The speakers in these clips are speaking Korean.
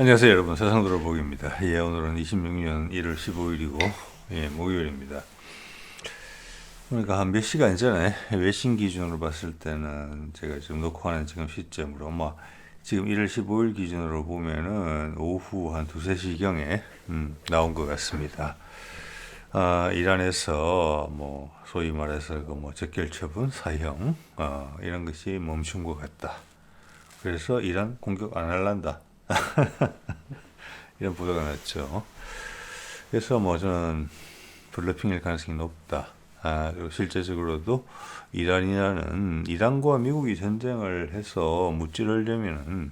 안녕하세요 여러분, 세상들어보기입니다. 오늘은 26년 1월 15일이고 목요일입니다. 그러니까 한 몇 시간 전에 외신 기준으로 봤을 때는 제가 지금 녹화하는 지금 시점으로 아마 지금 1월 15일 기준으로 보면은 오후 한 2, 3시경에 나온 것 같습니다. 이란에서 뭐 소위 말해서 그 적결 처분 사형 이런 것이 멈춘 것 같다. 그래서 이란 공격 안 할란다. 이런 보도가 났죠. 그래서 저는 블러핑일 가능성이 높다. 그리고 실제적으로도 이란과 미국이 전쟁을 해서 무찌르려면은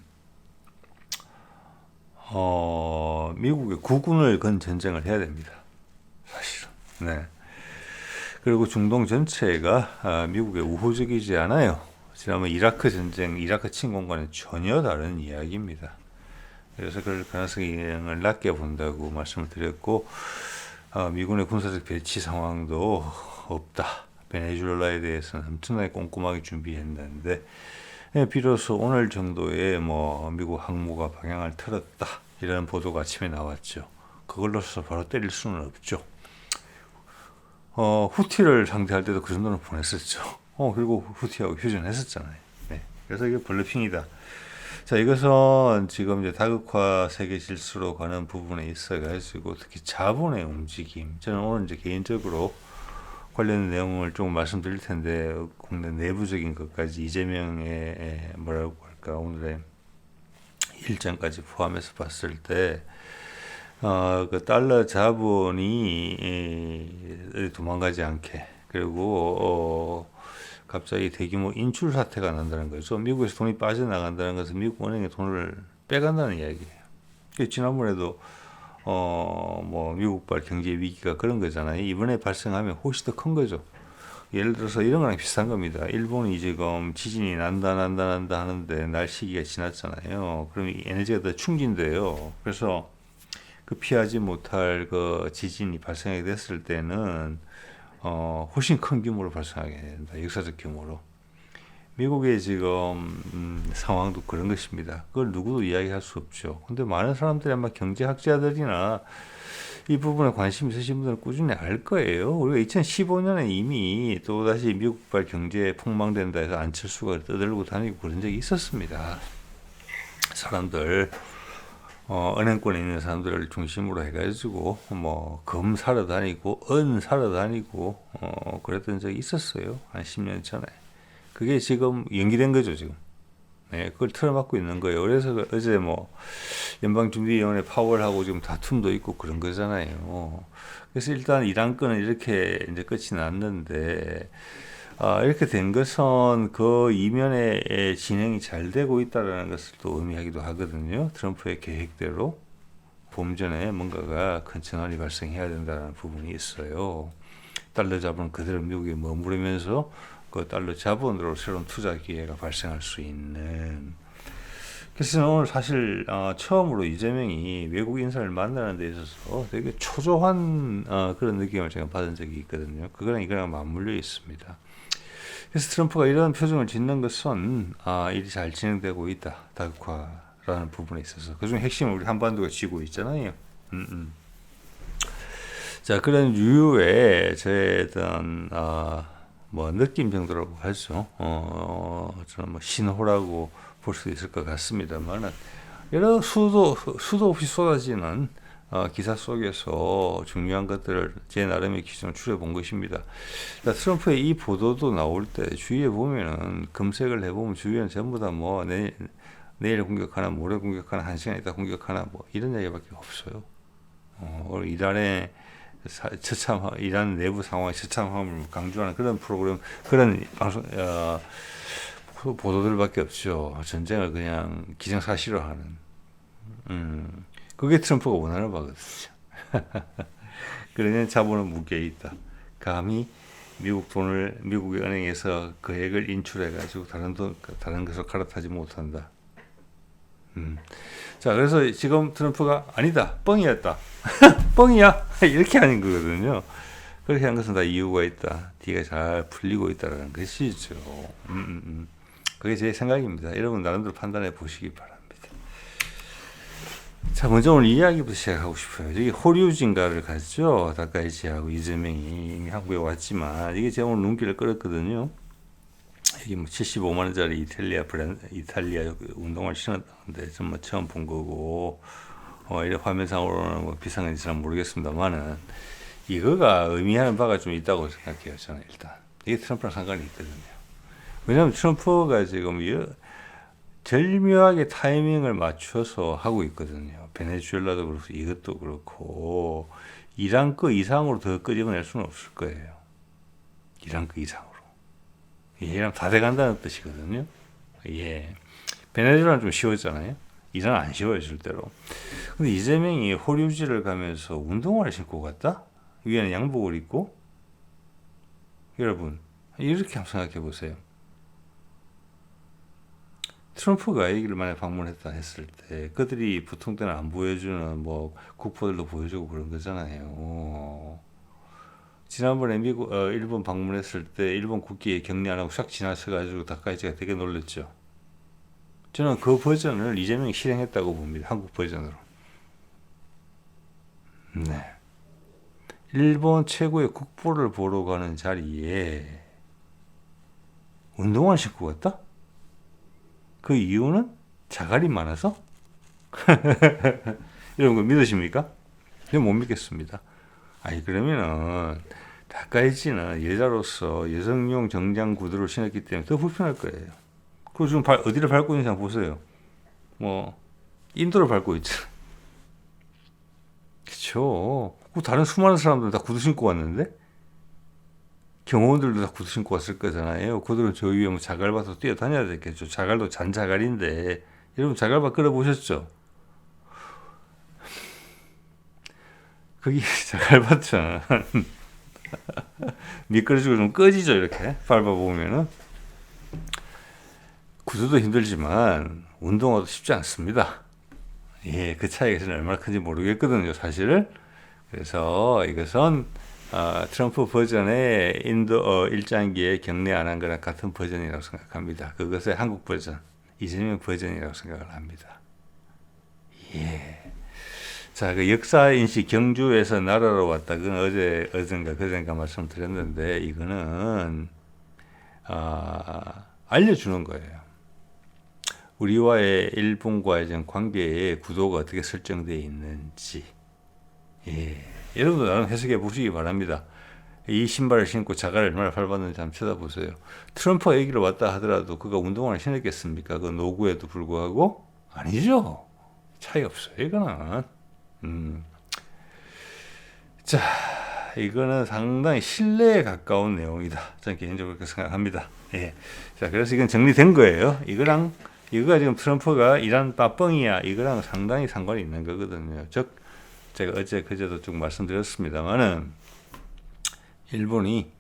미국의 국군을 건 전쟁을 해야 됩니다. 사실은. 네. 그리고 중동 전체가 미국의 우호적이지 않아요. 지난번 이라크 전쟁, 이라크 침공과는 전혀 다른 이야기입니다. 그래서 그럴 가능성을 낮게 본다고 말씀을 드렸고, 미군의 군사적 배치 상황도 없다. 베네수엘라에 대해서는 엄청나게 꼼꼼하게 준비했는데, 비로소 오늘 정도의 미국 항모가 방향을 틀었다. 이런 보도가 아침에 나왔죠. 그걸로서 바로 때릴 수는 없죠. 후티를 상대할 때도 그 정도는 보냈었죠. 그리고 후티하고 휴전했었잖아요. 네. 그래서 이게 블러핑이다. 자, 이것은 지금 이제 다극화 세계 질서로 가는 부분에 있어가지고 특히 자본의 움직임. 저는 오늘 이제 개인적으로 관련 내용을 좀 말씀드릴 텐데, 국내 내부적인 것까지 이재명의 뭐라고 할까, 오늘의 일정까지 포함해서 봤을 때, 그 달러 자본이 도망가지 않게, 그리고 갑자기 대규모 인출 사태가 난다는 거죠. 미국에서 돈이 빠져나간다는 것은 미국 은행에 돈을 빼간다는 이야기예요. 지난번에도 미국발 경제 위기가 그런 거잖아요. 이번에 발생하면 훨씬 더 큰 거죠. 예를 들어서 이런 거랑 비슷한 겁니다. 일본이 지금 지진이 난다 하는데 날 시기가 지났잖아요. 그럼 에너지가 더 충진돼요. 그래서 그 피하지 못할 그 지진이 발생하게 됐을 때는 훨씬 큰 규모로 발생하게 된다. 역사적 규모로. 미국의 지금 상황도 그런 것입니다. 그걸 누구도 이야기할 수 없죠. 근데 많은 사람들이 아마 경제학자들이나 이 부분에 관심 있으신 분들은 꾸준히 알 거예요. 우리가 2015년에 이미 또다시 미국발 경제 폭망된다 해서 안철수가 떠들고 다니고 그런 적이 있었습니다. 사람들 은행권에 있는 사람들을 중심으로 해가지고 금 사러 다니고 은 사러 다니고 그랬던 적이 있었어요. 한 10년 전에. 그게 지금 연기된 거죠, 지금. 네, 그걸 틀어막고 있는 거예요. 그래서 어제 연방준비위원회 파월하고 지금 다툼도 있고 그런 거잖아요. 그래서 일단 이란 건은 이렇게 이제 끝이 났는데, 이렇게 된 것은 그 이면에 진행이 잘 되고 있다는 것을 또 의미하기도 하거든요. 트럼프의 계획대로 봄 전에 뭔가가 큰 전환이 발생해야 된다는 부분이 있어요. 달러 자본 그대로 미국에 머무르면서 그 달러 자본으로 새로운 투자 기회가 발생할 수 있는. 그래서 오늘 사실 처음으로 이재명이 외국 인사를 만나는 데 있어서 되게 초조한 그런 느낌을 제가 받은 적이 있거든요. 이거랑 맞물려 있습니다. 그래서 트럼프가 이런 표정을 짓는 것은 일이 잘 진행되고 있다. 다극화라는 부분에 있어서. 그중 핵심은 우리 한반도가 쥐고 있잖아요. 자, 그런 유의 저의 어떤 느낌 정도라고 하죠. 저는 신호라고 볼 수 있을 것 같습니다만, 여러 수도 없이 쏟아지는 기사 속에서 중요한 것들을 제 나름의 기준으로 추려본 것입니다. 트럼프의 이 보도도 나올 때 주위에 보면은 검색을 해보면 주위에는 전부 다 내일 공격하나, 모레 공격하나, 1시간 있다 공격하나, 이런 얘기밖에 없어요. 이란의 이란 내부 상황의 처참함을 강조하는 그런 프로그램, 그런 방송, 보도들밖에 없죠. 전쟁을 그냥 기정사실화하는. 그게 트럼프가 원하는 바거든요. 그러면 자본은 무게에 있다. 감히 미국의 은행에서 그 액을 인출해가지고 다른 것을 갈아타지 못한다. 자, 그래서 지금 트럼프가 아니다, 뻥이었다. 뻥이야. 이렇게 하는 거거든요. 그렇게 한 것은 다 이유가 있다. 뒤가 잘 풀리고 있다는 것이죠. 그게 제 생각입니다. 여러분 나름대로 판단해 보시기 바랍니다. 자, 먼저 오늘 이야기부터 시작하고 싶어요. 여기 호류진가를 갔죠. 다카이치하고 이재명이 이미 한국에 왔지만 이게 제가 오늘 눈길을 끌었거든요. 이게 뭐 75만 원짜리 이탈리아 운동화를 신었다는데 정말 처음 본 거고, 이래 화면상으로는 뭐 비싼 건지 잘 모르겠습니다만은 이거가 의미하는 바가 좀 있다고 생각해요. 저는 일단 이게 트럼프랑 상관이 있거든요. 왜냐하면 트럼프가 지금 절묘하게 타이밍을 맞춰서 하고 있거든요. 베네수엘라도 그렇고 이것도 그렇고 이란 거 이상으로 더 끄집어낼 수는 없을 거예요. 이란 거 이상으로. 이란 다 돼간다는 뜻이거든요. 예. 베네수엘라는 좀 쉬웠잖아요. 이란 안 쉬워요, 절대로. 근데 이재명이 호류지를 가면서 운동화를 신고 갔다? 위에는 양복을 입고? 여러분, 이렇게 한번 생각해 보세요. 트럼프가 여기를 만약 방문했다 했을 때 그들이 보통 때는 안 보여주는 뭐 국보들도 보여주고 그런 거잖아요. 지난번에 일본 방문했을 때 일본 국기에 격리 안 하고 싹 지나쳐가지고 다카이치가 되게 놀랐죠. 저는 그 버전을 이재명이 실행했다고 봅니다. 한국 버전으로. 네. 일본 최고의 국보를 보러 가는 자리에 운동화 신고 갔다? 그 이유는 자갈이 많아서? 이런 거 믿으십니까? 저는 못 믿겠습니다. 아니, 그러면은 다카이치는 여자로서 여성용 정장 구두를 신었기 때문에 더 불편할 거예요. 그리고 지금 어디를 밟고 있는지 한번 보세요. 뭐 인도를 밟고 있죠. 그렇죠. 다른 수많은 사람들 다 구두 신고 왔는데 경호원들도 다 구두 신고 왔을 거잖아요. 그들은 저 위에 뭐 자갈밭으로 뛰어다녀야 되겠죠. 자갈도 잔자갈인데 여러분 자갈밭 끌어보셨죠? 거기 자갈밭은 미끄러지고 좀 꺼지죠. 이렇게 밟아보면은. 구두도 힘들지만 운동화도 쉽지 않습니다. 예, 그 차이가 저는 얼마나 큰지 모르겠거든요, 사실. 그래서 이것은 트럼프 버전의 인도 일장기에 격리 안 한 거랑 같은 버전이라고 생각합니다. 그것의 한국 버전, 이재명 버전이라고 생각을 합니다. 예. 자, 그 역사인식 경주에서 나라로 왔다. 그건 어젠가 말씀드렸는데 이거는 알려주는 거예요. 우리와의 일본과의 관계의 구도가 어떻게 설정되어 있는지. 예. 여러분도 나름 해석해 보시기 바랍니다. 이 신발을 신고 자갈을 얼마나 밟았는지 한번 쳐다보세요. 트럼프가 여기로 왔다 하더라도 그가 운동화를 신었겠습니까? 그 노구에도 불구하고? 아니죠. 차이 없어요, 이거는. 자, 이거는 상당히 신뢰에 가까운 내용이다. 저는 개인적으로 그렇게 생각합니다. 예. 자, 그래서 이건 정리된 거예요. 이거가 지금 트럼프가 이란 빠뻥이야. 이거랑 상당히 상관이 있는 거거든요. 즉, 제가 그제도 쭉 말씀드렸습니다만은, 일본이,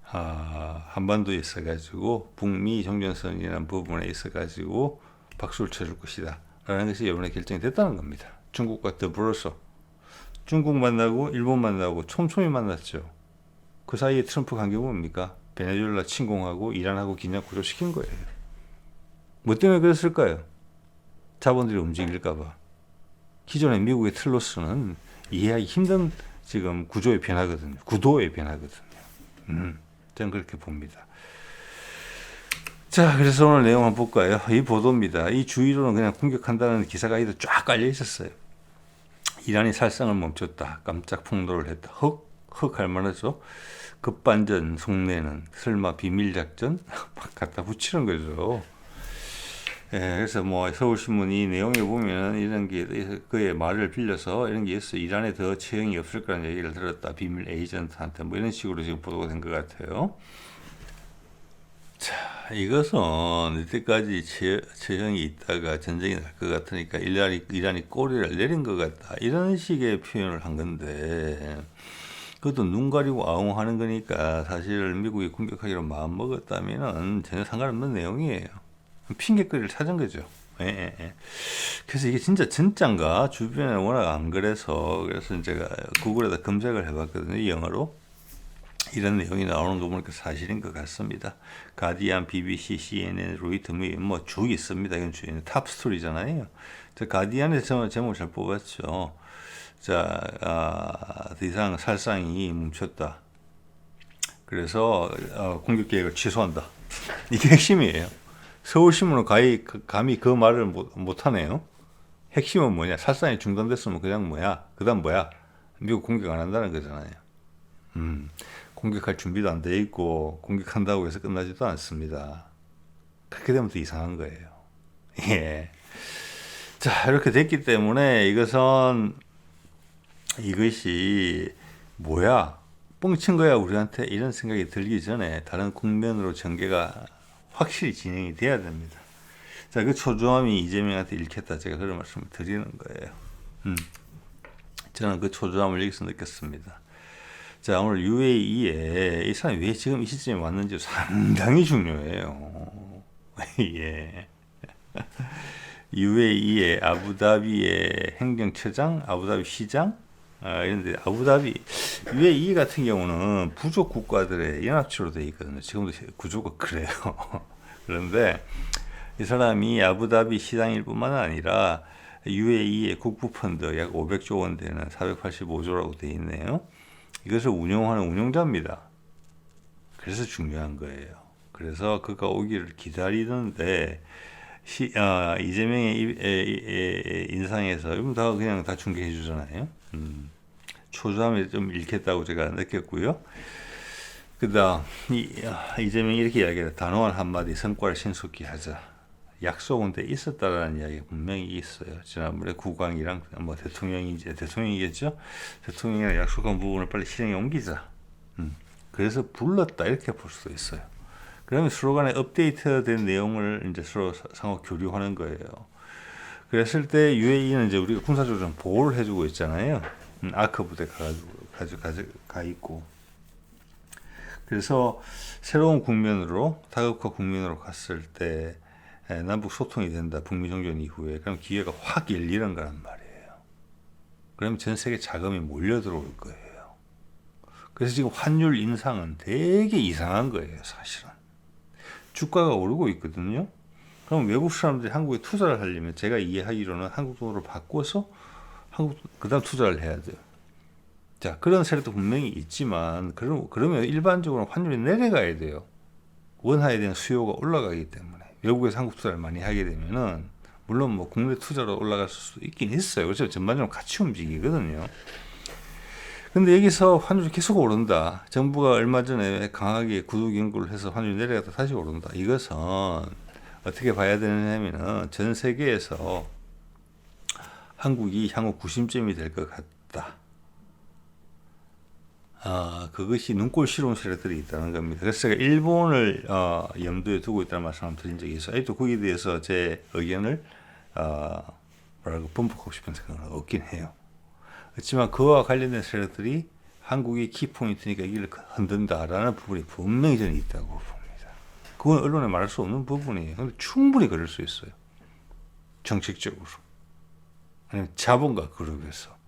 한반도에 있어가지고, 북미 종전선이라는 부분에 있어가지고, 박수를 쳐줄 것이다. 라는 것이 이번에 결정이 됐다는 겁니다. 중국과 더불어서. 중국 만나고, 일본 만나고, 촘촘히 만났죠. 그 사이에 트럼프 관계 뭡니까? 베네수엘라 침공하고, 이란하고 긴장 고조시킨 거예요. 뭐 때문에 그랬을까요? 자본들이 움직일까봐. 기존의 미국의 틀로서는 이해하기 힘든 지금 구도의 변화거든요. 저는 그렇게 봅니다. 자, 그래서 오늘 내용 한번 볼까요? 이 보도입니다. 이 주위로는 그냥 공격한다는 기사가 쫙 깔려 있었어요. 이란이 살상을 멈췄다. 깜짝 폭로를 했다. 헉 할 만하죠. 급반전 속내는 설마 비밀작전? 막 갖다 붙이는 거죠. 예, 그래서 뭐 서울신문이 내용에 보면 이런 게 그의 말을 빌려서 이런 게 있어. 이란에 더 처형이 없을 거라는 얘기를 들었다. 비밀 에이전트한테 뭐 이런 식으로 지금 보도가 된 것 같아요. 자, 이것은 이때까지 처형이 있다가 전쟁이 날 것 같으니까 이란이 꼬리를 내린 것 같다. 이런 식의 표현을 한 건데 그것도 눈 가리고 아웅하는 거니까 사실 미국이 공격하기로 마음먹었다면 전혀 상관없는 내용이에요. 핑계거리를 찾은 거죠. 예. 그래서 이게 진짠가 주변에 워낙 안 그래서 제가 구글에다 검색을 해봤거든요. 영어로. 이런 내용이 나오는 거 보니까 사실인 것 같습니다. 가디안, BBC, CNN, 로이터 뭐쭉 있습니다. 이건 주인 탑 스토리잖아요. 저 가디안에서 제목 잘 뽑았죠. 자, 더 이상 살상이 멈췄다. 그래서 공격 계획을 취소한다. 이게 핵심이에요. 서울신문은 감히 그 말을 못하네요. 핵심은 뭐냐? 살상이 중단됐으면 그냥 뭐야? 그 다음 뭐야? 미국 공격 안 한다는 거잖아요. 공격할 준비도 안 돼 있고 공격한다고 해서 끝나지도 않습니다. 그렇게 되면 더 이상한 거예요. 예. 자, 이렇게 됐기 때문에 이것이 뭐야? 뻥친 거야 우리한테 이런 생각이 들기 전에 다른 국면으로 전개가 확실히 진행이 돼야 됩니다. 자, 그 초조함이 이재명한테 읽혔다. 제가 그런 말씀을 드리는 거예요. 저는 그 초조함을 여기서 느꼈습니다. 자, 오늘 UAE에 이 사람이 왜 지금 이 시점에 왔는지 상당히 중요해요. 예. UAE의 아부다비의 행정처장, 아부다비 시장, 이런데 UAE 같은 경우는 부족 국가들의 연합체로 되어 있거든요. 지금도 구조가 그래요. 그런데 이 사람이 아부다비 시장일 뿐만 아니라 UAE의 국부펀드 약 500조 원 되는 485조라고 되어 있네요. 이것을 운용하는 운용자입니다. 그래서 중요한 거예요. 그래서 그가 오기를 기다리는데 이재명의 인상에서 이건 다 그냥 다 중계해 주잖아요. 초조함이 좀 읽혔다고 제가 느꼈고요. 그다음 이재명이 이렇게 이야기해요. 단호한 한마디 성과를 신속히 하자. 약속은 돼 있었다라는 이야기가 분명히 있어요. 지난번에 국왕이랑 대통령이겠죠. 대통령이랑 약속한 부분을 빨리 실행에 옮기자. 그래서 불렀다 이렇게 볼 수도 있어요. 그러면 서로 간에 업데이트된 내용을 이제 서로 상호 교류하는 거예요. 그랬을 때 UAE는 이제 우리가 군사적으로 좀 보호를 해주고 있잖아요. 아크 부대 가 있고. 그래서 새로운 국면으로 다각화 국면으로 갔을 때 남북 소통이 된다. 북미 정전 이후에 그럼 기회가 확 열리는 거란 말이에요. 그러면 전 세계 자금이 몰려 들어올 거예요. 그래서 지금 환율 인상은 되게 이상한 거예요, 사실은. 주가가 오르고 있거든요. 그럼 외국 사람들이 한국에 투자를 하려면 제가 이해하기로는 한국 돈으로 바꿔서 그다음 투자를 해야 돼요. 자, 그런 세력도 분명히 있지만 그러면 일반적으로 환율이 내려가야 돼요. 원화에 대한 수요가 올라가기 때문에 외국에서 한국 투자를 많이 하게 되면은 물론 뭐 국내 투자로 올라갈 수도 있긴 있어요. 그래서 전반적으로 같이 움직이거든요. 근데 여기서 환율이 계속 오른다. 정부가 얼마 전에 강하게 구두 경고를 해서 환율이 내려갔다 다시 오른다. 이것은 어떻게 봐야 되냐면은 전 세계에서 한국이 향후 구심점이 될 것 같다. 그것이 눈꼴시러운 세력들이 있다는 겁니다. 그래서 제가 일본을 염두에 두고 있다는 말씀을 드린 적이 있어요. 또 거기에 대해서 제 의견을 번복하고 싶은 생각은 없긴 해요. 그렇지만 그와 관련된 세력들이 한국의 키포인트니까 이걸 흔든다라는 부분이 분명히 저는 있다고 봅니다. 그건 언론에 말할 수 없는 부분이에요. 근데 충분히 그럴 수 있어요. 정책적으로. 아니면 자본과 그룹에서.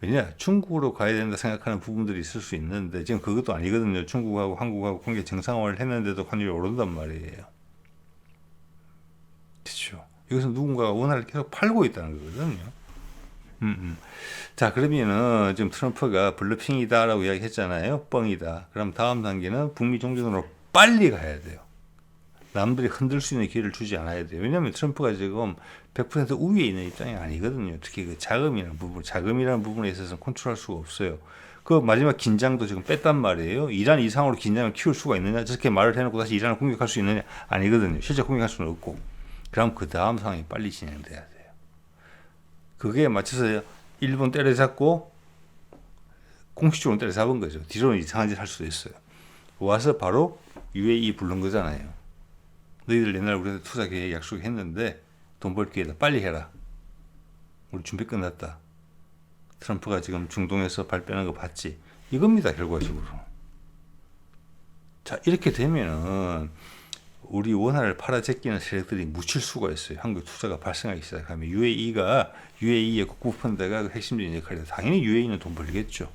왜냐? 중국으로 가야 된다 생각하는 부분들이 있을 수 있는데 지금 그것도 아니거든요. 중국하고 한국하고 관계 정상화를 했는데도 환율이 오른단 말이에요. 그렇죠. 여기서 누군가가 원화를 계속 팔고 있다는 거거든요. 자, 그러면은 지금 트럼프가 블러핑이다라고 이야기했잖아요. 뻥이다. 그럼 다음 단계는 북미 종전으로 빨리 가야 돼요. 남들이 흔들 수 있는 기회를 주지 않아야 돼요. 왜냐하면 트럼프가 지금 100% 우위에 있는 입장이 아니거든요. 특히 그 자금이라는 부분에 있어서는 컨트롤할 수가 없어요. 그 마지막 긴장도 지금 뺐단 말이에요. 이란 이상으로 긴장을 키울 수가 있느냐? 저렇게 말을 해놓고 다시 이란을 공격할 수 있느냐? 아니거든요. 실제 공격할 수는 없고. 그럼 그 다음 상황이 빨리 진행돼야 돼요. 그게 맞춰서 일본 때려잡고 공식적으로 때려잡은 거죠. 뒤로는 이상한 짓 할 수도 있어요. 와서 바로 UAE 부른 거잖아요. 너희들 옛날에 우리한테 투자 계획 약속했는데 돈 벌 기회다. 빨리 해라. 우리 준비 끝났다. 트럼프가 지금 중동에서 발표하는 거 봤지? 이겁니다. 결과적으로. 자, 이렇게 되면은 우리 원화를 팔아 제끼는 세력들이 묻힐 수가 있어요. 한국 투자가 발생하기 시작하면 UAE의 국부펀드가 핵심적인 역할이다. 당연히 UAE는 돈 벌겠죠.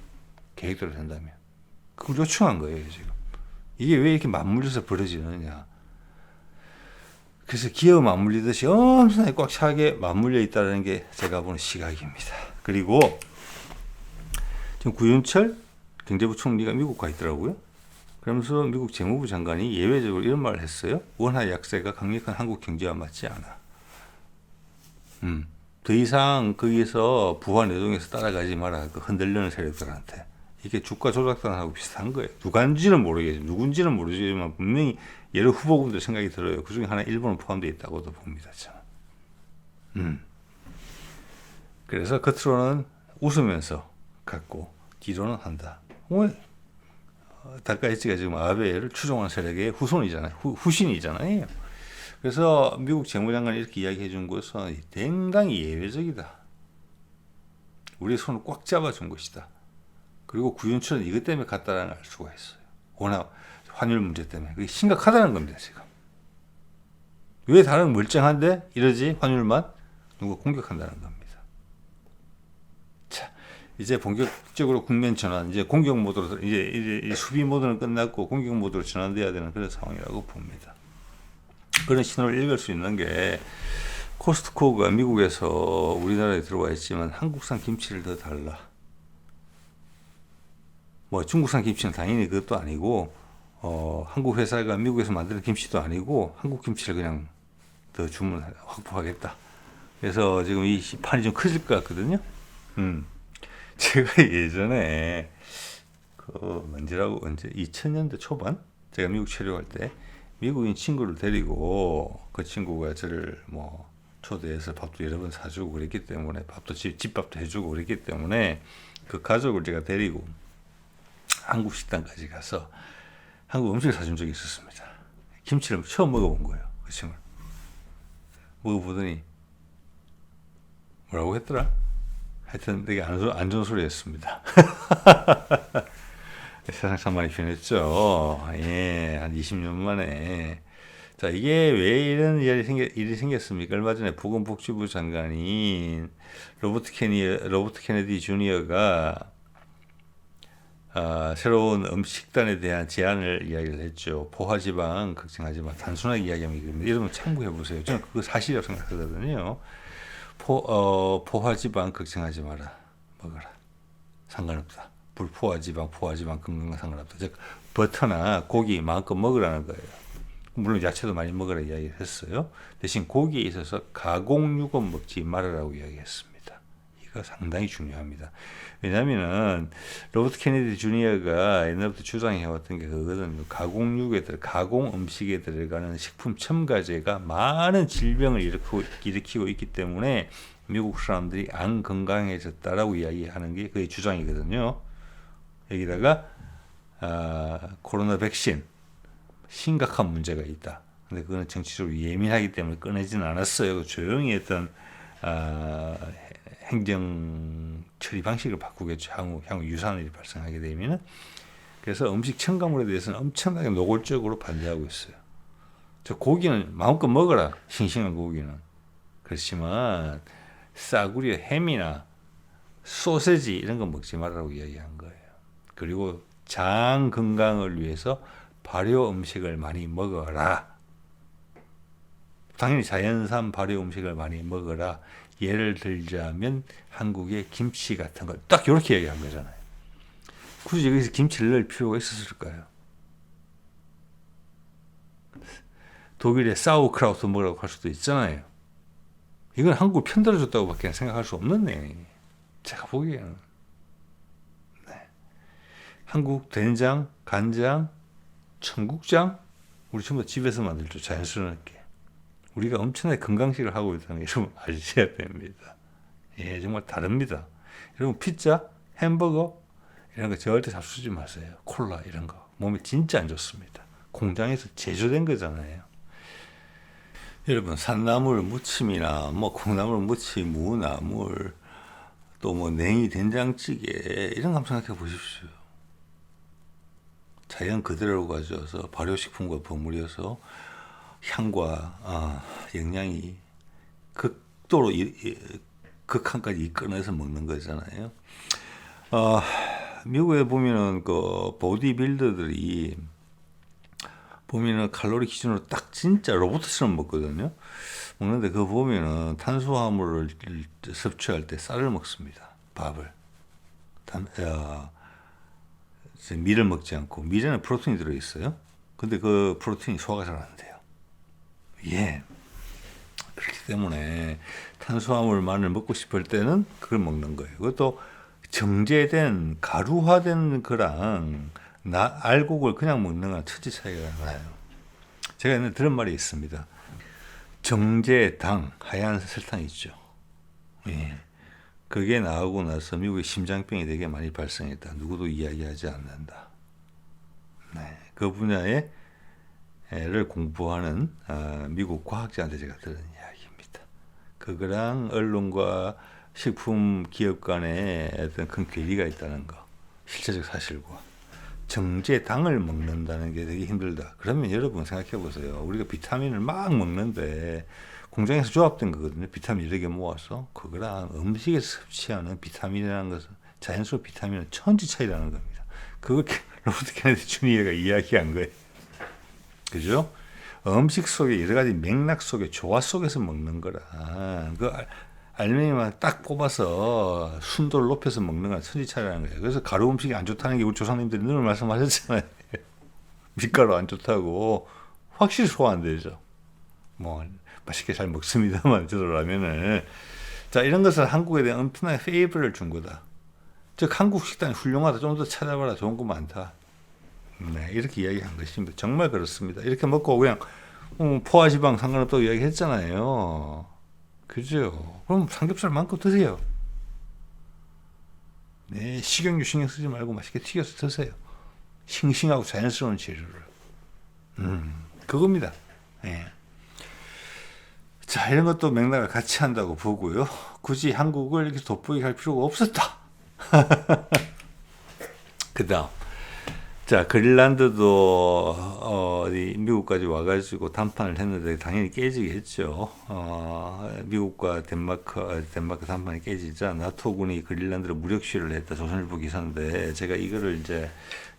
계획대로 된다면. 그걸 요청한 거예요, 지금. 이게 왜 이렇게 맞물려서 벌어지느냐. 그래서 기어 맞물리듯이 엄청나게 꽉 차게 맞물려 있다는 게 제가 보는 시각입니다. 그리고 지금 구윤철 경제부총리가 미국 가 있더라고요. 그러면서 미국 재무부 장관이 예외적으로 이런 말을 했어요. 원화 약세가 강력한 한국 경제와 맞지 않아. 더 이상 거기서 부활 내동에서 따라가지 마라. 그 흔들리는 세력들한테. 이게 주가 조작단하고 비슷한 거예요. 누군지는 모르지만 분명히 여러 후보군들 생각이 들어요. 그 중에 하나 일본은 포함되어 있다고도 봅니다. 저는. 그래서 겉으로는 웃으면서 갖고 뒤로는 한다. 다카이치가 지금 아베를 추종하는 세력의 후손이잖아요. 후신이잖아요. 그래서 미국 재무장관이 이렇게 이야기해 준 것은 굉장히 예외적이다. 우리의 손을 꽉 잡아준 것이다. 그리고 구윤철은 이것 때문에 갔다라는 걸 알 수가 있어요. 워낙 환율 문제 때문에. 그게 심각하다는 겁니다, 지금. 왜 다른 멀쩡한데 이러지? 환율만? 누가 공격한다는 겁니다. 자, 이제 본격적으로 국면 전환, 이제 공격 모드로, 이제 수비 모드는 끝났고 공격 모드로 전환돼야 되는 그런 상황이라고 봅니다. 그런 신호를 읽을 수 있는 게 코스트코가 미국에서 우리나라에 들어와 있지만 한국산 김치를 더 달라. 뭐 중국산 김치는 당연히 그것도 아니고 한국 회사가 미국에서 만드는 김치도 아니고 한국 김치를 그냥 더 주문 확보하겠다. 그래서 지금 이 판이 좀 커질 것 같거든요. 제가 예전에 언제 2000년대 초반 제가 미국 촬영할 때 미국인 친구를 데리고 그 친구가 저를 뭐 초대해서 밥도 여러 번 사주고 그랬기 때문에 밥도 집밥도 해주고 그랬기 때문에 그 가족을 제가 데리고 한국 식당까지 가서 한국 음식을 사준 적이 있었습니다. 김치를 처음 먹어본 거예요. 그 친구를 먹어보더니 뭐라고 했더라? 하여튼 되게 안 좋은 소리 했습니다. 세상 참 많이 변했죠. 예, 한 20년 만에. 자, 이게 왜 이런 일이 생겼습니까? 얼마 전에 보건복지부 장관인 로버트 케네디 주니어가 새로운 음식단에 대한 제안을 이야기를 했죠. 포화지방 걱정하지 마. 단순하게 이야기하면 이겁니다. 여러분 참고해 보세요. 저는 그거 사실이라고 생각하거든요. 포화지방 걱정하지 마라. 먹어라. 상관없다. 불포화지방, 포화지방 건강과 상관없다. 즉 버터나 고기 마음껏 먹으라는 거예요. 물론 야채도 많이 먹으라 이야기했어요. 대신 고기에 있어서 가공육은 먹지 말아라고 이야기했습니다. 이거 상당히 중요합니다. 왜냐하면은 로버트 케네디 주니어가 옛날부터 주장해왔던 게 그거거든요. 가공 음식에 들어가는 식품 첨가제가 많은 질병을 일으키고 있기 때문에 미국 사람들이 안 건강해졌다라고 이야기하는 게 그의 주장이거든요. 여기다가 코로나 백신 심각한 문제가 있다. 근데 그거는 정치적으로 예민하기 때문에 꺼내지는 않았어요. 조용히 했던 행정 처리 방식을 바꾸겠죠. 향후 유사한 일이 발생하게 되면은. 그래서 음식 첨가물에 대해서는 엄청나게 노골적으로 반대하고 있어요. 저 고기는 마음껏 먹어라. 싱싱한 고기는. 그렇지만 싸구려 햄이나 소세지 이런 거 먹지 말라고 이야기한 거예요. 그리고 장 건강을 위해서 발효 음식을 많이 먹어라. 당연히 자연산 발효 음식을 많이 먹어라. 예를 들자면 한국의 김치 같은 거 딱 이렇게 얘기한 거잖아요. 굳이 여기서 김치를 넣을 필요가 있었을까요? 독일의 사우크라우트 먹으라고 할 수도 있잖아요. 이건 한국을 편들어줬다고 밖에 생각할 수 없는 내용이에요. 제가 보기에는. 네. 한국 된장, 간장, 청국장 우리 전부 집에서 만들죠. 자연스럽게. 우리가 엄청나게 건강식을 하고 있다는 게 여러분 아셔야 됩니다. 예, 정말 다릅니다. 여러분 피자, 햄버거 이런 거 절대 잡수지 마세요. 콜라 이런 거 몸에 진짜 안 좋습니다. 공장에서 제조된 거잖아요. 여러분 산나물 무침이나 뭐 콩나물 무침, 무나물 또 뭐 냉이 된장찌개 이런 거 한번 생각해 보십시오. 자연 그대로 가져와서 발효식품과 버무려서 향과 영양이 극도로 극한까지 이끌어내서 먹는 거잖아요. 미국에 보면은 그 보디빌더들이 보면은 칼로리 기준으로 딱 진짜 로봇처럼 먹거든요. 먹는데 그거 보면은 탄수화물을 섭취할 때 쌀을 먹습니다. 밥을. 밀을 먹지 않고 밀에는 프로틴이 들어있어요. 근데 그 프로틴이 소화가 잘 안 돼요. 예. 그렇기 때문에 탄수화물만을 먹고 싶을 때는 그걸 먹는 거예요. 그것도 정제된 가루화된 거랑 알곡을 그냥 먹는 거랑 처지 차이가 나요. 제가 옛날에 들은 말이 있습니다. 정제당, 하얀 설탕 있죠. 예. 그게 나오고 나서 미국에 심장병이 되게 많이 발생했다. 누구도 이야기하지 않는다. 네. 그 분야에 를 공부하는 미국 과학자한테 제가 들은 이야기입니다. 그거랑 언론과 식품 기업 간에 어떤 큰 괴리가 있다는 거, 실제적 사실과 정제당을 먹는다는 게 되게 힘들다. 그러면 여러분 생각해 보세요. 우리가 비타민을 막 먹는데 공장에서 조합된 거거든요. 비타민 여러 개 모아서 그거랑 음식에서 섭취하는 비타민이라는 것은 자연스러운 비타민은 천지 차이라는 겁니다. 그걸 로버트 케네디 주니어가 이야기한 거예요. 그죠? 음식 속에 여러 가지 맥락 속에 조화 속에서 먹는 거라. 그 알맹이만 딱 뽑아서 순도를 높여서 먹는 건 천지차이라는 거예요. 그래서 가루 음식이 안 좋다는 게 우리 조상님들이 늘 말씀하셨잖아요. 밀가루 안 좋다고. 확실히 소화 안 되죠. 뭐 맛있게 잘 먹습니다만 저도 라면을. 자, 이런 것을 한국에 대한 엄청난 페이버를 준 거다. 즉 한국 식단이 훌륭하다. 좀 더 찾아봐라. 좋은 거 많다. 네, 이렇게 이야기한 것입니다. 정말 그렇습니다. 이렇게 먹고 그냥 포화지방 상관없다고 이야기했잖아요. 그죠? 그럼 삼겹살 많고 드세요. 네, 식용유 신경 쓰지 말고 맛있게 튀겨서 드세요. 싱싱하고 자연스러운 재료를. 그겁니다. 네. 자, 이런 것도 맥락을 같이 한다고 보고요. 굳이 한국을 이렇게 돋보이게 할 필요가 없었다. 그 다음. 자, 그린란드도 미국까지 와가지고談判을 했는데 당연히 깨지겠죠. 미국과 덴마크談判이 깨지자 나토군이 그린란드를 무력 시위를 했다. 조선일보 기사인데 제가 이거를 이제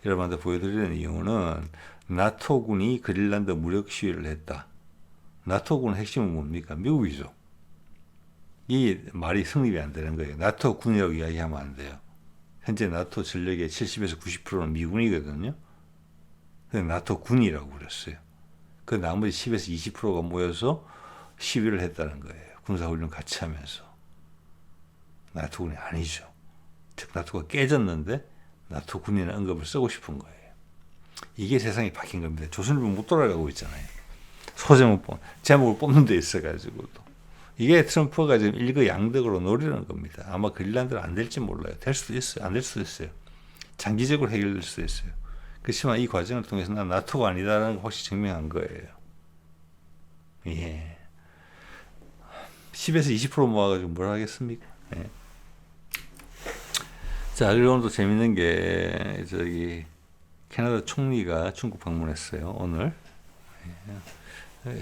여러분한테 보여드리는 이유는 나토군이 그린란드 무력 시위를 했다. 나토군 핵심은 뭡니까? 미국이죠. 이 말이 성립이 안 되는 거예요. 나토군이라고 이야기하면 안 돼요. 현재 나토 전력의 70에서 90%는 미군이거든요. 근데 나토 군이라고 그랬어요. 그 나머지 10에서 20%가 모여서 시위를 했다는 거예요. 군사훈련 같이 하면서. 나토 군이 아니죠. 즉 나토가 깨졌는데 나토 군이라는 언급을 쓰고 싶은 거예요. 이게 세상이 바뀐 겁니다. 조선일보 못 돌아가고 있잖아요. 제목을 뽑는 데 있어가지고도. 이게 트럼프가 지금 일거양득으로 노리는 겁니다. 아마 그린란드는 안 될지 몰라요. 될 수도 있어요. 안 될 수도 있어요. 장기적으로 해결될 수도 있어요. 그렇지만 이 과정을 통해서 난 나토가 아니다라는 걸 확실히 증명한 거예요. 예. 10에서 20% 모아가지고 뭘 하겠습니까? 예. 자, 그리고 오늘 또 재밌는 게 캐나다 총리가 중국 방문했어요. 오늘. 예.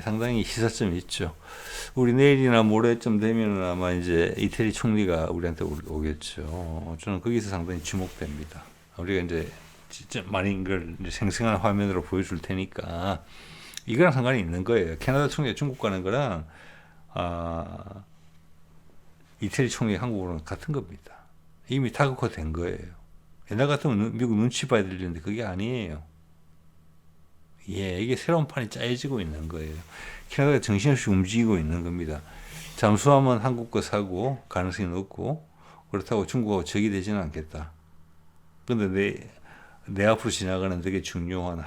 상당히 시사점이 있죠. 우리 내일이나 모레쯤 되면 아마 이제 이태리 총리가 우리한테 오겠죠. 저는 거기서 상당히 주목됩니다. 우리가 이제 진짜 많은 걸 생생한 화면으로 보여줄 테니까 이거랑 상관이 있는 거예요. 캐나다 총리가 중국 가는 거랑 이태리 총리가 한국으로는 같은 겁니다. 이미 다각화된 거예요. 옛날 같으면 미국 눈치 봐야 될 일인데 그게 아니에요. 예, 이게 새로운 판이 짜여지고 있는 거예요. 캐나다가 정신없이 움직이고 있는 겁니다. 잠수하면 한국 거 사고 가능성이 높고 그렇다고 중국하고 적이 되지는 않겠다. 그런데 내 앞으로 지나가는 되게 중요한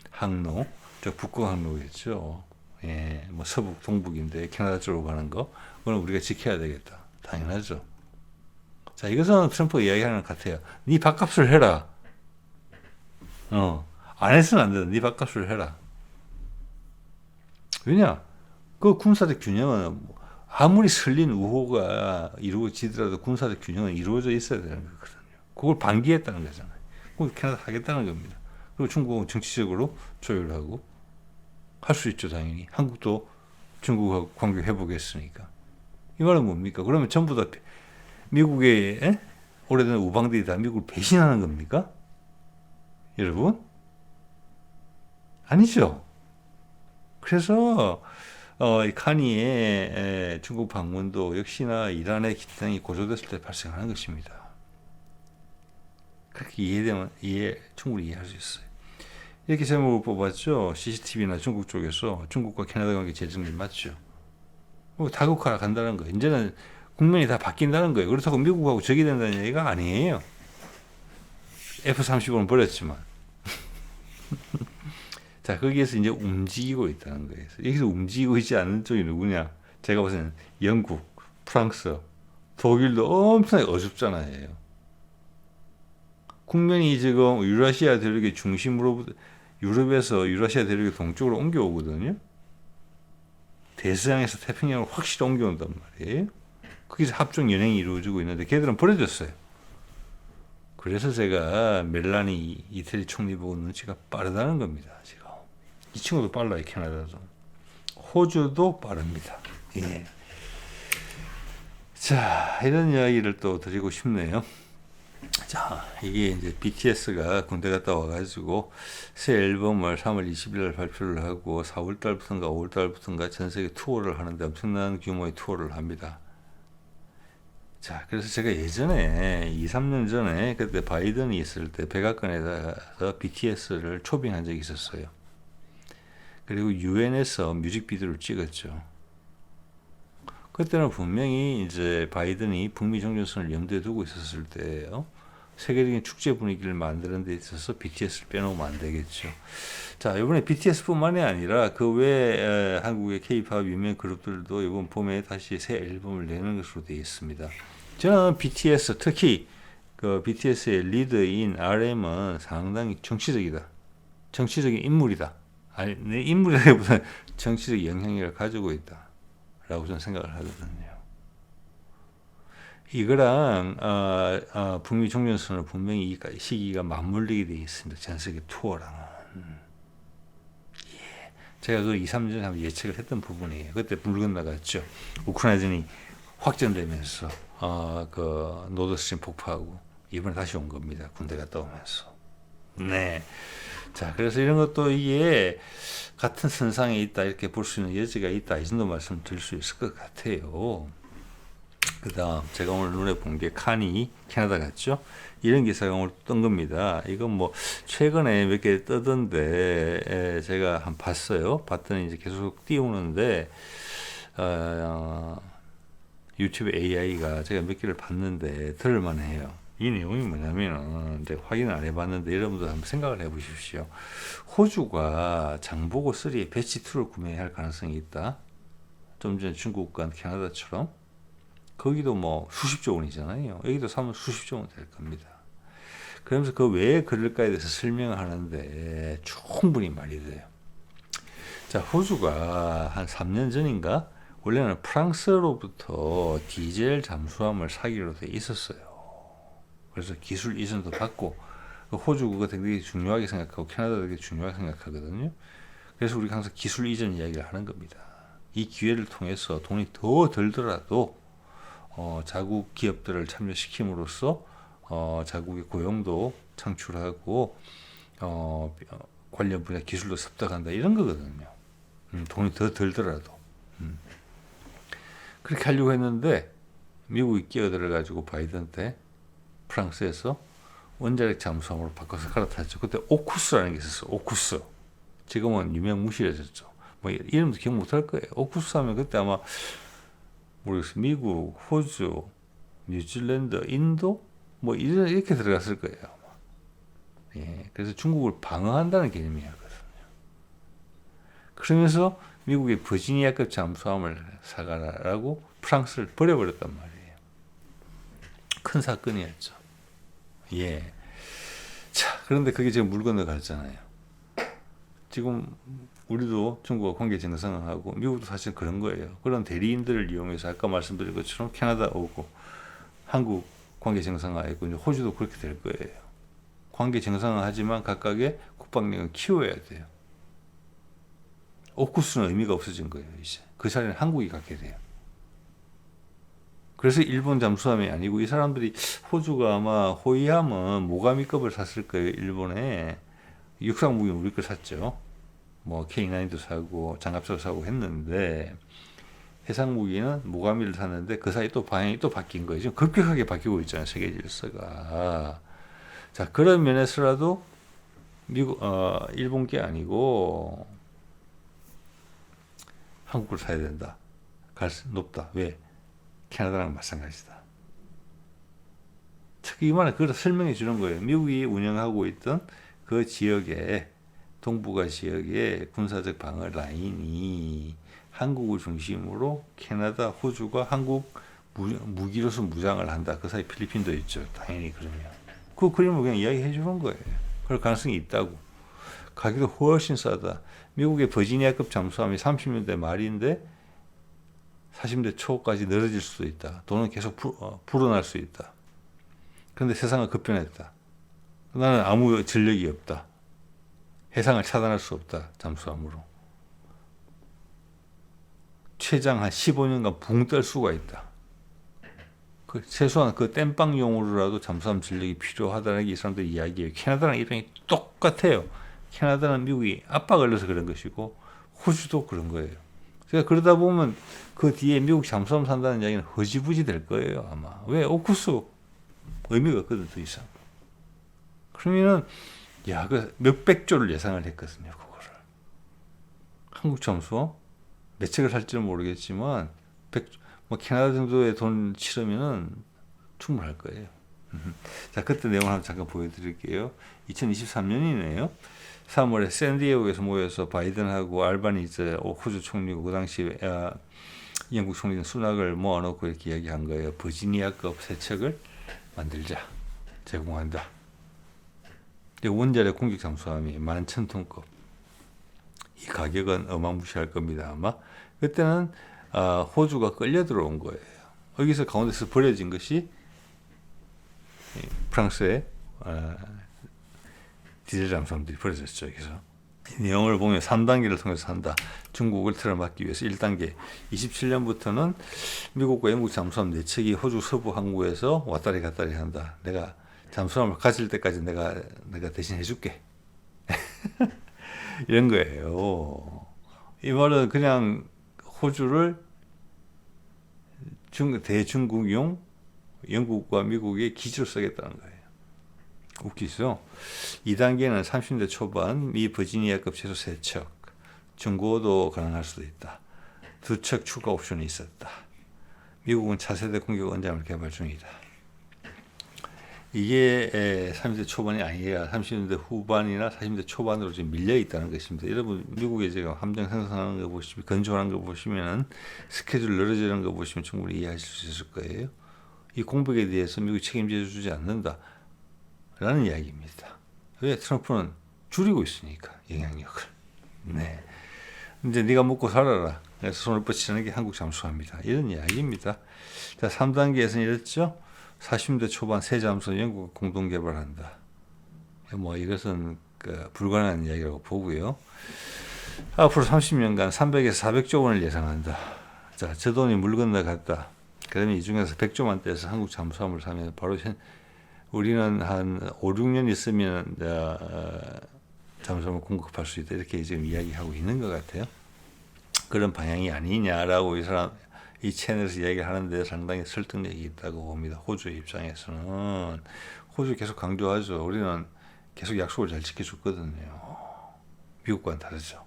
항로, 저 북극 항로겠죠. 예, 뭐 서북 동북인데 캐나다 쪽으로 가는 거, 그건 우리가 지켜야 되겠다. 당연하죠. 자, 이것은 트럼프 이야기하는 것 같아요. 네 밥값을 해라. 안 해서는 안 된다. 네 밥값을 해라. 왜냐? 그 군사적 균형은 아무리 설린 우호가 이루어지더라도 군사적 균형은 이루어져 있어야 되는 거거든요. 그걸 방기했다는 거잖아요. 그걸 캐나다 하겠다는 겁니다. 그리고 중국은 정치적으로 조율하고 할 수 있죠, 당연히. 한국도 중국하고 관계 회복했으니까. 이 말은 뭡니까? 그러면 전부 다 미국의 오래된 우방들이 다 미국을 배신하는 겁니까? 여러분? 아니죠. 그래서 이 카니의 중국 방문도 역시나 이란의 긴장이 고조됐을 때 발생하는 것입니다. 그렇게 충분히 이해할 수 있어요. 이렇게 제목을 뽑았죠. CCTV나 중국 쪽에서 중국과 캐나다 관계 재정비 맞죠. 다국화 간다는 거예요. 이제는 국면이 다 바뀐다는 거예요. 그렇다고 미국하고 적이 된다는 얘기가 아니에요. F-35는 버렸지만. 자, 거기에서 이제 움직이고 있다는 거예요. 여기서 움직이고 있지 않은 쪽이 누구냐? 제가 보기에는 영국, 프랑스, 독일도 엄청나게 어줍잖아요. 국면이 지금 유라시아 대륙의 중심으로부터 유럽에서 유라시아 대륙의 동쪽으로 옮겨오거든요. 대서양에서 태평양으로 확실히 옮겨온단 말이에요. 거기서 합종 연행이 이루어지고 있는데 걔들은 버려졌어요. 그래서 제가 멜라니 이태리 총리 보고 눈치가 빠르다는 겁니다. 지금 이 친구도 빨라요. 캐나다도. 호주도 빠릅니다. 예. 자, 이런 이야기를 또 드리고 싶네요. 자, 이게 이제 BTS가 군대 갔다 와가지고 새 앨범을 3월 20일 날 발표를 하고 4월 달부터인가 5월 달부터인가 전 세계 투어를 하는데 엄청난 규모의 투어를 합니다. 자, 그래서 제가 예전에 2, 3년 전에 그때 바이든이 있을 때 백악관에서 BTS를 초빙한 적이 있었어요. 그리고 유엔에서 뮤직비디오를 찍었죠. 그때는 분명히 이제 바이든이 북미 정전선을 염두에 두고 있었을 때예요. 세계적인 축제 분위기를 만드는 데 있어서 BTS를 빼놓으면 안 되겠죠. 자, 이번에 BTS뿐만이 아니라 그 외 한국의 K-팝 유명 그룹들도 이번 봄에 다시 새 앨범을 내는 것으로 되어 있습니다. 저는 BTS, 특히 그 BTS의 리더인 RM은 상당히 정치적이다. 정치적인 인물이다. 아니, 내 인물이라기보다는 정치적 영향력을 가지고 있다. 라고 저는 생각을 하거든요. 이거랑 북미 종전선을 분명히 이 시기가 맞물리게 되어 있습니다. 전 세계 투어랑은. 예. 제가 그 2, 3년 전에 한번 예측을 했던 부분이에요. 그때 물 건너갔죠. 우크라이나전이 확전되면서 그 노드스트림 폭파하고 이번에 다시 온 겁니다. 군대 갔다 오면서. 네. 자, 그래서 이런 것도 이게 같은 선상에 있다 이렇게 볼 수 있는 여지가 있다 이 정도 말씀드릴 수 있을 것 같아요. 그 다음 제가 오늘 눈에 본 게 카니 캐나다 갔죠. 이런 기사가 오늘 뜬 겁니다. 이건 뭐 최근에 몇 개 뜨던데 제가 한번 봤어요. 봤더니 이제 계속 띄우는데 유튜브 AI가 제가 몇 개를 봤는데 들을만 해요. 이 내용이 뭐냐면은 이제 확인을 안 해봤는데 여러분도 한번 생각을 해보십시오. 호주가 장보고 3의 배치 2를 구매할 가능성이 있다. 좀 전에 중국과 캐나다처럼 거기도 뭐 수십조 원이잖아요. 여기도 사면 수십조 원 될 겁니다. 그러면서 그 왜 그럴까에 대해서 설명하는데 충분히 말이 돼요. 자, 호주가 한 3년 전인가 원래는 프랑스로부터 디젤 잠수함을 사기로 돼 있었어요. 그래서 기술 이전도 받고 호주 그거 되게 중요하게 생각하고 캐나다도 되게 중요하게 생각하거든요. 그래서 우리가 항상 기술 이전 이야기를 하는 겁니다. 이 기회를 통해서 돈이 더 들더라도 자국 기업들을 참여시킴으로써 자국의 고용도 창출하고 관련 분야 기술도 습득한다 이런 거거든요. 돈이 더 들더라도 그렇게 하려고 했는데 미국이 끼어들어가지고 바이든 때 프랑스에서 원자력 잠수함으로 바꿔서 갈아탔죠. 그때 오쿠스라는 게 있었어요. 오쿠스. 지금은 유명무실해졌죠. 뭐 이름도 기억 못할 거예요. 오쿠스 하면 그때 아마 모르겠어요. 미국, 호주, 뉴질랜드, 인도 뭐 이렇게 들어갔을 거예요. 아마. 예, 그래서 중국을 방어한다는 개념이었거든요. 그러면서 미국의 버지니아급 잠수함을 사가라고 프랑스를 버려버렸단 말이에요. 큰 사건이었죠. 예. 자, 그런데 그게 지금 물 건너갔잖아요. 지금 우리도 중국과 관계 정상화하고 미국도 사실 그런 거예요. 그런 대리인들을 이용해서 아까 말씀드린 것처럼 캐나다 오고 한국 관계 정상화했고 이제 호주도 그렇게 될 거예요. 관계 정상화하지만 각각의 국방력은 키워야 돼요. 오쿠스는 의미가 없어진 거예요. 이제 그 자리는 한국이 갖게 돼요. 그래서 일본 잠수함이 아니고 이 사람들이 호주가 아마 호위함은 모가미급을 샀을 거예요. 일본에 육상 무기는 우리 걸 샀죠. 뭐 K9도 사고 장갑차도 사고 했는데 해상 무기는 모가미를 샀는데 그 사이 또 방향이 또 바뀐 거예요. 지금 급격하게 바뀌고 있잖아요. 세계 질서가. 자, 그런 면에서라도 일본 게 아니고 한국을 사야 된다. 높다. 왜? 캐나다랑 마찬가지다. 특히 이 말은 그걸 설명해 주는 거예요. 미국이 운영하고 있던 그 지역에 동북아 지역의 군사적 방어 라인이 한국을 중심으로 캐나다, 호주가 한국 무기로서 무장을 한다. 그 사이 필리핀도 있죠. 당연히 그러면. 그 그림을 그냥 이야기해 주는 거예요. 그럴 가능성이 있다고. 가격도 훨씬 싸다. 미국의 버지니아급 잠수함이 30년대 말인데 40대 초까지 늘어질 수도 있다. 돈은 계속 불어날 수 있다. 그런데 세상은 급변했다. 나는 아무 전력이 없다. 해상을 차단할 수 없다. 잠수함으로. 최장 한 15년간 붕 뜰 수가 있다. 최소한 그 땜빵용으로라도 잠수함 전력이 필요하다는 게 이 사람들 이야기예요. 캐나다랑 입장이 똑같아요. 캐나다는 미국이 압박을 넣어서 그런 것이고 호주도 그런 거예요. 그러니까 그러다 보면 그 뒤에 미국 잠수함 산다는 이야기는 허지부지 될 거예요. 아마. 왜? 오쿠스 의미가 없거든. 더 이상. 그러면은 그 몇백조를 예상을 했거든요. 그거를. 한국 잠수함 몇 척을 살지는 모르겠지만 뭐 캐나다 정도의 돈 치르면은 충분할 거예요. 자, 그때 내용을 한번 잠깐 보여드릴게요. 2023년이네요. 3월에 샌디에고에서 모여서 바이든하고 알바니즈 호주 총리고 그 당시 영국 총리는 순낙을 모아놓고 이렇게 이야기한 거예요. 버지니아급 세 척을 만들자, 제공한다. 원자력 공격 잠수함이 11,000톤급. 이 가격은 어마무시할 겁니다. 아마 그때는 호주가 끌려 들어온 거예요. 여기서 가운데서 버려진 것이 프랑스의 디젤 잠수함들이 버려졌죠. 여기서 이 내용을 보면 3단계를 통해서 한다. 중국을 틀어막기 위해서 1단계 27년부터는 미국과 영국 잠수함 4척이 호주 서부 항구에서 왔다리 갔다리 한다. 내가 잠수함을 가질 때까지 내가 대신 해줄게. 이런 거예요. 이 말은 그냥 호주를 대중국용 영국과 미국의 기지로 쓰겠다는 거예요. 웃기죠? 2단계는 30대 초반 미 버지니아급 최소 3척. 중고도 가능할 수도 있다. 2척 추가 옵션이 있었다. 미국은 차세대 공격 원잠을 개발 중이다. 이게 30대 초반이 아니라 30대 후반이나 40대 초반으로 지금 밀려 있다는 것입니다. 여러분 미국의 지금 함정 생산하는 거 보시면 건조하는 거 보시면은 스케줄 늘어지는 거 보시면 충분히 이해하실 수 있을 거예요. 이 공백에 대해서 미국이 책임져 주지 않는다 라는 이야기입니다. 왜? 트럼프는 줄이고 있으니까 영향력을. 네. 이제 네가 먹고 살아라. 그래서 손을 뻗치는 게 한국 잠수함이다. 이런 이야기입니다. 자, 3단계에서는 이랬죠. 40대 초반 새 잠수함 영국 공동 개발한다. 뭐 이것은 불가능한 이야기라고 보고요. 앞으로 30년간 300에서 400조 원을 예상한다. 자, 저 돈이 물 건너갔다. 그러면 이 중에서 100조만 떼서 한국 잠수함을 사면 바로 우리는 한 5, 6년 있으면 잠수함을 공급할 수 있다. 이렇게 지금 이야기하고 있는 것 같아요. 그런 방향이 아니냐라고 이 채널에서 이야기를 하는데 상당히 설득력이 있다고 봅니다. 호주의 입장에서는. 호주 계속 강조하죠. 우리는 계속 약속을 잘 지켜줬거든요. 미국과는 다르죠.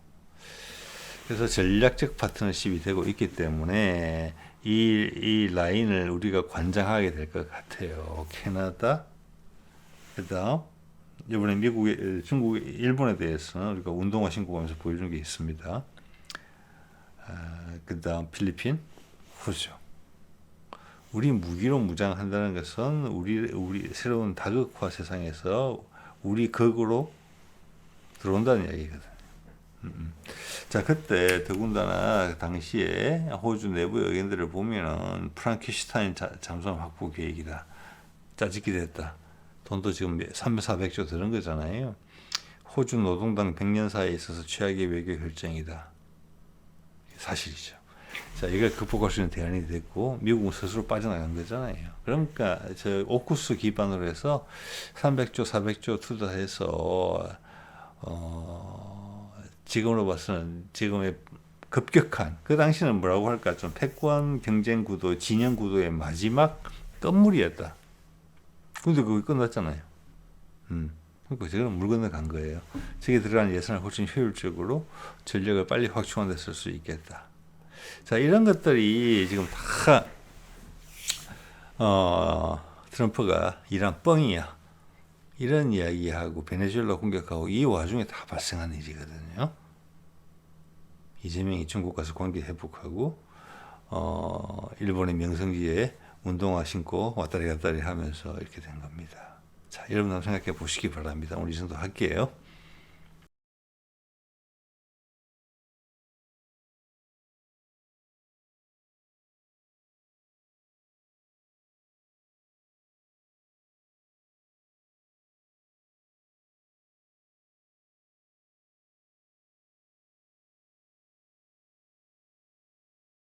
그래서 전략적 파트너십이 되고 있기 때문에 이 라인을 우리가 관장하게 될 것 같아요. 캐나다, 그다음 이번에 미국의, 중국, 일본에 대해서는 우리가 운동화 신고 가면서 보여준 게 있습니다. 그다음 필리핀, 호주. 우리 무기로 무장한다는 것은 우리 새로운 다극화 세상에서 우리 극으로 들어온다는 이야기거든요. 자, 그때 더군다나 당시에 호주 내부 의견들을 보면은 프랑켄슈타인 잠수함 확보 계획이다. 짜집기 됐다. 돈도 지금 300~400조 드는 거잖아요. 호주 노동당 100년 사이에 있어서 최악의 외교 결정이다. 사실이죠. 자, 이걸 극복할 수 있는 대안이 됐고 미국은 스스로 빠져나간 거잖아요. 그러니까 저 오쿠스 기반으로 해서 300조, 400조 투자해서 지금으로 봐서는 지금의 급격한 그 당시는 뭐라고 할까 좀 패권 경쟁 구도, 진영 구도의 마지막 끝물이었다. 근데 그게 끝났잖아요. 그러니까 지금 물 건너간 거예요. 저게 들어가는 예산을 훨씬 효율적으로 전력을 빨리 확충한 데 쓸 수 있겠다. 자, 이런 것들이 지금 다 트럼프가 이란 뻥이야. 이런 이야기하고 베네수엘라 공격하고 이 와중에 다 발생한 일이거든요. 이재명이 중국 가서 관계 회복하고 일본의 명성지에 운동화 신고 왔다리 갔다리 하면서 이렇게 된 겁니다. 자, 여러분 한번 생각해 보시기 바랍니다. 오늘 이 정도 할게요.